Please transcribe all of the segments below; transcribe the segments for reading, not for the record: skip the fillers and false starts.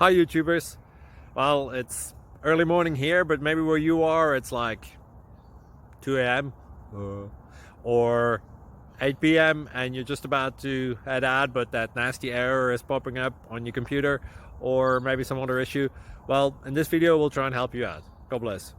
Hi YouTubers. Well, it's early morning here, but maybe where you are it's like 2 a.m. or 8 p.m. and you're just about to head out, but that nasty error is popping up on your computer, or maybe some other issue. Well, in this video we'll try and help you out. God bless.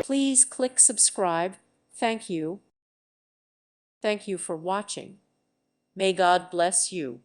Please click subscribe. Thank you. Thank you for watching. May God bless you.